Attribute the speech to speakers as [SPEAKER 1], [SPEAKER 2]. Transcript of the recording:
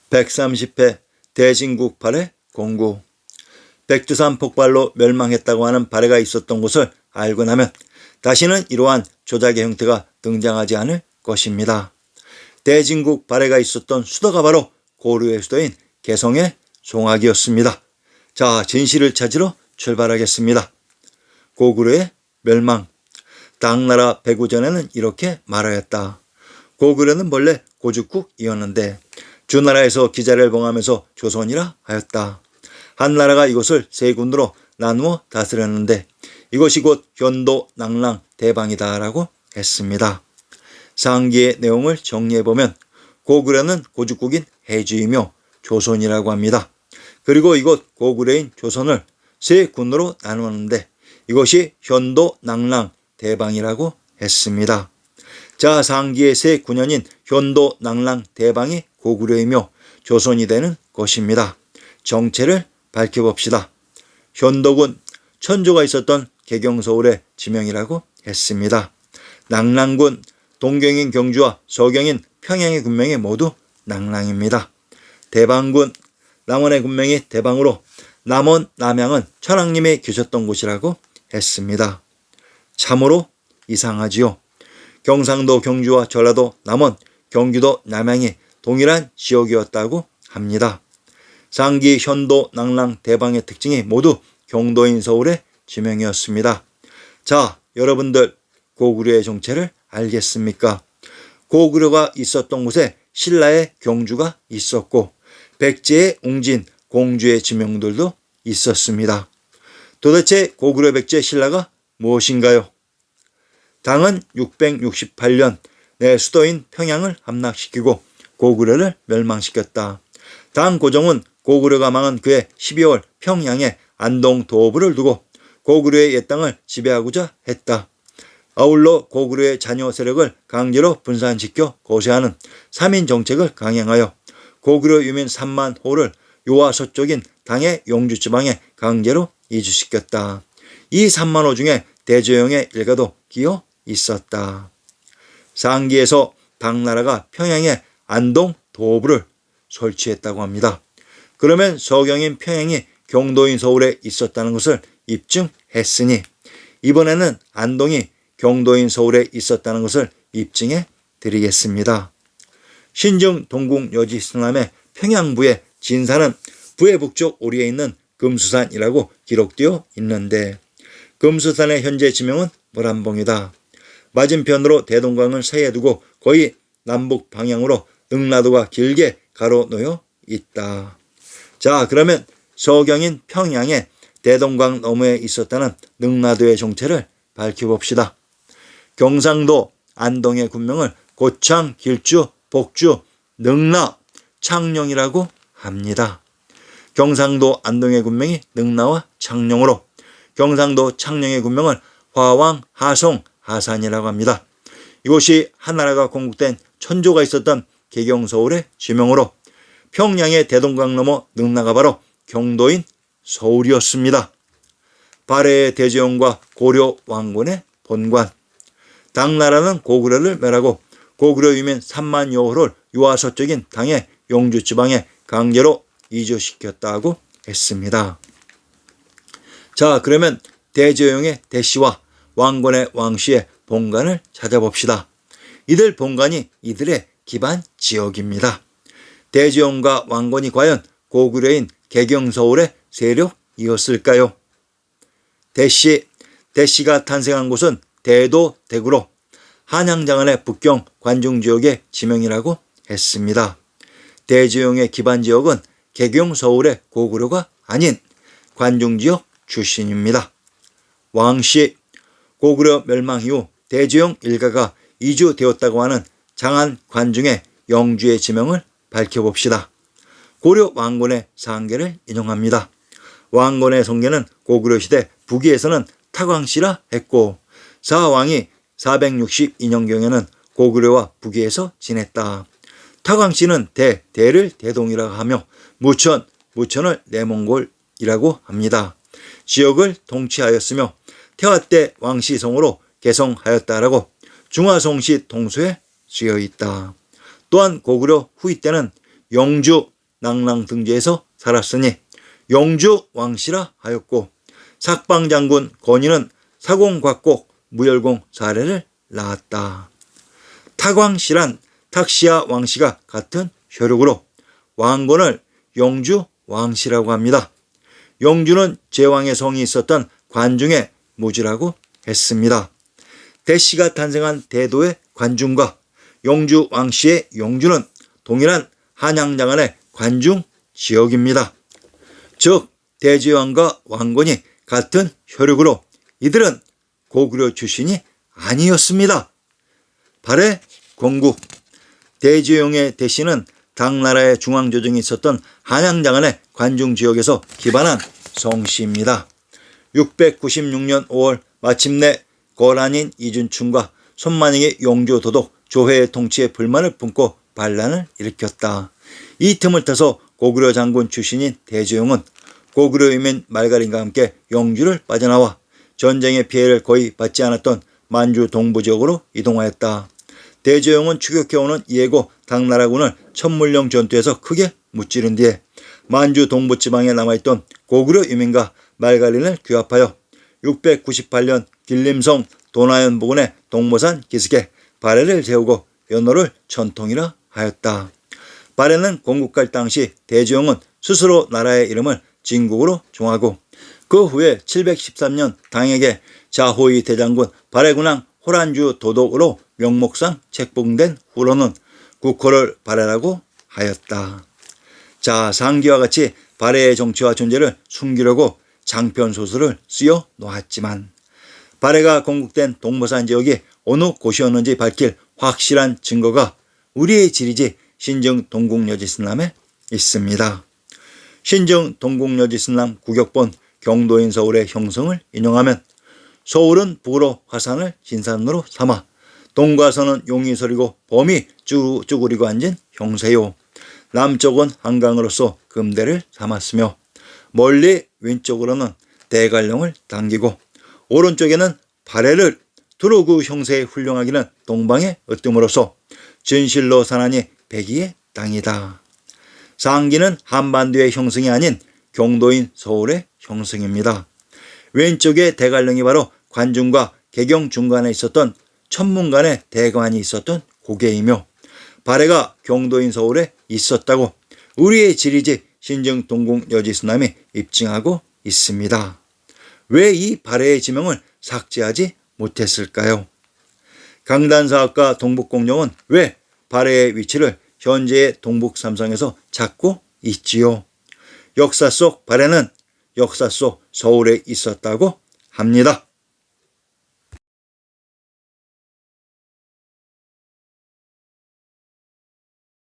[SPEAKER 1] 130회 대진국 발해 공고. 백두산 폭발로 멸망했다고 하는 발해가 있었던 곳을 알고 나면 다시는 이러한 조작의 형태가 등장하지 않을 것입니다. 대진국 발해가 있었던 수도가 바로 고려의 수도인 개성의 송악이었습니다. 자, 진실을 찾으러 출발하겠습니다. 고구려의 멸망. 당나라 배구 전에는 이렇게 말하였다. 고구려는 본래 고죽국이었는데 주나라에서 기자를 봉하면서 조선이라 하였다. 한나라가 이곳을 세 군으로 나누어 다스렸는데 이것이 곧 현도, 낙랑, 대방이다 라고 했습니다. 상기의 내용을 정리해보면 고구려는 고죽국인 해주이며 조선이라고 합니다. 그리고 이곳 고구려인 조선을 세 군으로 나누었는데 이것이 현도, 낙랑, 대방이라고 했습니다. 자, 상기의 세 군현인 현도, 낙랑, 대방이 고구려이며 조선이 되는 것입니다. 정체를 밝혀봅시다. 현도군, 천조가 있었던 개경서울의 지명이라고 했습니다. 낙랑군, 동경인 경주와 서경인 평양의 군명이 모두 낙랑입니다. 대방군, 남원의 군명이 대방으로 남원, 남양은 천황님이 계셨던 곳이라고 했습니다. 참으로 이상하지요. 경상도, 경주와 전라도, 남원, 경기도, 남양이 동일한 지역이었다고 합니다. 상기, 현도, 낙랑, 대방의 특징이 모두 경도인 서울의 지명이었습니다. 자, 여러분들 고구려의 정체를 알겠습니까? 고구려가 있었던 곳에 신라의 경주가 있었고 백제의 웅진, 공주의 지명들도 있었습니다. 도대체 고구려, 백제, 신라가 무엇인가요? 당은 668년 내 수도인 평양을 함락시키고 고구려를 멸망시켰다. 당 고종은 고구려가 망한 그해 12월 평양에 안동 도읍을 두고 고구려의 옛 땅을 지배하고자 했다. 아울러 고구려의 자녀 세력을 강제로 분산시켜 거세하는 3인 정책을 강행하여 고구려 유민 3만 호를 요하 서쪽인 당의 용주 지방에 강제로 이주시켰다. 이 3만 호 중에 대조영의 일가도 끼어 있었다. 상기에서 당나라가 평양에 안동 도읍을 설치했다고 합니다. 그러면 서경인 평양이 경도인 서울에 있었다는 것을 입증했으니 이번에는 안동이 경도인 서울에 있었다는 것을 입증해 드리겠습니다. 신증 동궁 여지 승남의 평양부의 진산은 부의 북쪽 오리에 있는 금수산이라고 기록되어 있는데 금수산의 현재 지명은 모란봉이다. 맞은편으로 대동강을 사이에 두고 거의 남북 방향으로 능라도가 길게 가로놓여 있다. 자, 그러면 서경인 평양에 대동강 너머에 있었다는 능라도의 정체를 밝혀봅시다. 경상도 안동의 군명을 고창, 길주, 복주, 능라, 창녕이라고 합니다. 경상도 안동의 군명이 능라와 창녕으로 경상도 창녕의 군명을 화왕, 하송, 하산이라고 합니다. 이곳이 한나라가 건국된 천조가 있었던 개경서울의 지명으로 평양의 대동강 너머 능라가 바로 경도인 서울이었습니다. 발해의 대제용과 고려 왕건의 본관. 당나라는 고구려를 멸하고 고구려 유민 3만 여호를 유화 서쪽인 당의 용주 지방에 강제로 이주시켰다고 했습니다. 자, 그러면 대제용의 대씨와 왕건의 왕씨의 본관을 찾아봅시다. 이들 본관이 이들의 기반 지역입니다. 대제용과 왕건이 과연 고구려인 개경서울의 세력이었을까요? 대씨가 탄생한 곳은 대도 대구로 한양장안의 북경 관중지역의 지명이라고 했습니다. 대제용의 기반 지역은 개경서울의 고구려가 아닌 관중지역 출신입니다. 왕씨, 고구려 멸망 이후 대제용 일가가 이주되었다고 하는 장안 관중의 영주의 지명을 밝혀봅시다. 고려 왕건의 상계를 인용합니다. 왕건의 성계는 고구려 시대 북위에서는 타광씨라 했고 사왕이 462년경에는 고구려와 북위에서 지냈다. 타광씨는 대를 대동이라고 하며 무천을 내몽골이라고 합니다. 지역을 통치하였으며 태화 때 왕시성으로 개성하였다라고 중화송시 통수에 쓰여 있다. 또한 고구려 후이 때는 영주, 낭랑등지에서 살았으니 영주 왕씨라 하였고, 삭방장군 건의는 사공곽곡 무열공 사례를 낳았다. 탁왕씨란 탁시아 왕씨가 같은 혈육으로 왕건을 영주 왕씨라고 합니다. 영주는 제왕의 성이 있었던 관중의 무지라고 했습니다. 대씨가 탄생한 대도의 관중과 영주 왕씨의 영주는 동일한 한양장안의 관중 지역입니다. 즉 대제왕과 왕건이 같은 혈육으로 이들은 고구려 출신이 아니었습니다. 발해 건국. 대제용의 대씨는 당나라의 중앙조정이 있었던 한양장안의 관중지역에서 기반한 성씨입니다. 696년 5월 마침내 거란인 이준충과 손만행의 용조 도독 조회의 통치에 불만을 품고 반란을 일으켰다. 이 틈을 타서 고구려 장군 출신인 대제용은 고구려 유민 말갈인과 함께 영주를 빠져나와 전쟁의 피해를 거의 받지 않았던 만주 동부 지역으로 이동하였다. 대제용은 추격해오는 예고 당나라군을 천물령 전투에서 크게 무찌른 뒤에 만주 동부 지방에 남아있던 고구려 유민과 말갈인을 규합하여 698년 길림성 도나연 부근의 동모산 기슭에 발해를 세우고 연호를 전통이라 하였다. 발해는 건국할 당시 대제용은 스스로 나라의 이름을 진국으로 정하고 그 후에 713년 당에게 자호위 대장군 발해군왕 호란주 도독으로 명목상 책봉된 후로는 국호를 발해라고 하였다. 자, 상기와 같이 발해의 정치와 존재를 숨기려고 장편소설을 쓰여 놓았지만 발해가 건국된 동모산 지역이 어느 곳이었는지 밝힐 확실한 증거가 우리의 지리지 신증 동국여지승남에 있습니다. 신증 동국여지승남 구격본 경도인 서울의 형성을 인용하면 서울은 북으로 화산을 진산으로 삼아 동과서는 용이 서리고 범이 쭈그리고 앉은 형세요. 남쪽은 한강으로서 금대를 삼았으며 멀리 왼쪽으로는 대관령을 당기고 오른쪽에는 발해를 두루 그 형세의 훌륭하기는 동방에 으뜸으로써 진실로 산하니 백이의 땅이다. 상기는 한반도의 형성이 아닌 경도인 서울의 형성입니다. 왼쪽에 대관령이 바로 관중과 개경 중간에 있었던 천문간의 대관이 있었던 고개이며 발해가 경도인 서울에 있었다고 우리의 지리지 신증 동국여지승남이 입증하고 있습니다. 왜 이 발해의 지명을 삭제하지 못했을까요? 강단사학과 동북공룡은 왜 발해의 위치를 현재의 동북삼성에서 찾고 있지요? 역사 속 발해는 역사 속 서울에 있었다고 합니다.